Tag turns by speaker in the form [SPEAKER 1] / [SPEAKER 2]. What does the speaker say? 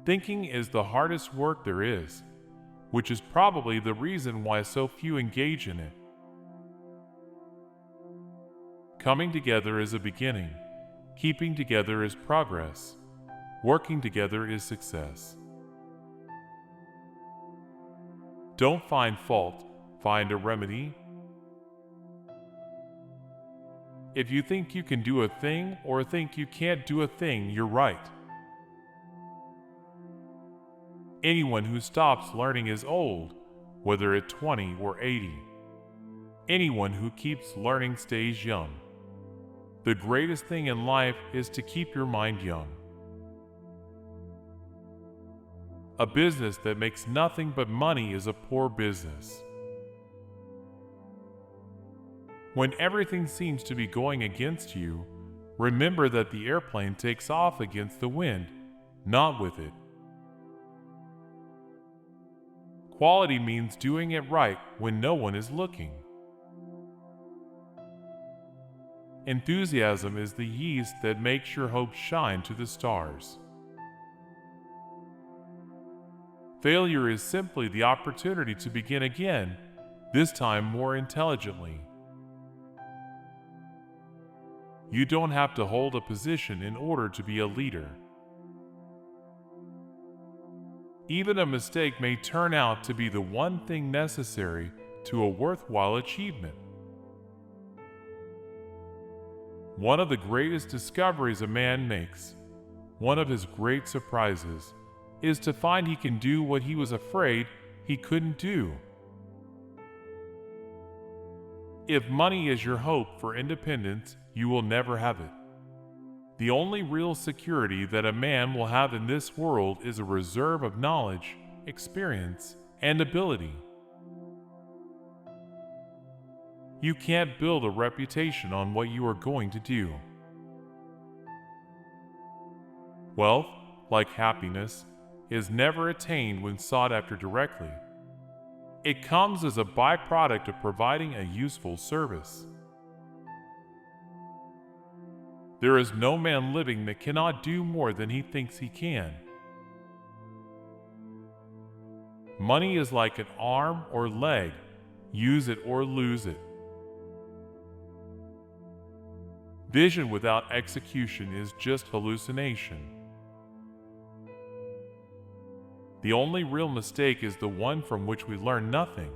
[SPEAKER 1] Thinking is the hardest work there is, which is probably the reason why so few engage in it. Coming together is a beginning, keeping together is progress, working together is success. Don't find fault, find a remedy. If you think you can do a thing or think you can't do a thing, you're right. Anyone who stops learning is old, whether at 20 or 80. Anyone who keeps learning stays young. The greatest thing in life is to keep your mind young. A business that makes nothing but money is a poor business. When everything seems to be going against you, remember that the airplane takes off against the wind, not with it. Quality means doing it right when no one is looking. Enthusiasm is the yeast that makes your hope shine to the stars. Failure is simply the opportunity to begin again, this time more intelligently. You don't have to hold a position in order to be a leader. Even a mistake may turn out to be the one thing necessary to a worthwhile achievement. One of the greatest discoveries a man makes, one of his great surprises, is to find he can do what he was afraid he couldn't do. If money is your hope for independence, you will never have it. The only real security that a man will have in this world is a reserve of knowledge, experience, and ability. You can't build a reputation on what you are going to do. Wealth, like happiness, is never attained when sought after directly. It comes as a byproduct of providing a useful service. There is no man living that cannot do more than he thinks he can. Money is like an arm or leg, use it or lose it. Vision without execution is just hallucination. The only real mistake is the one from which we learn nothing.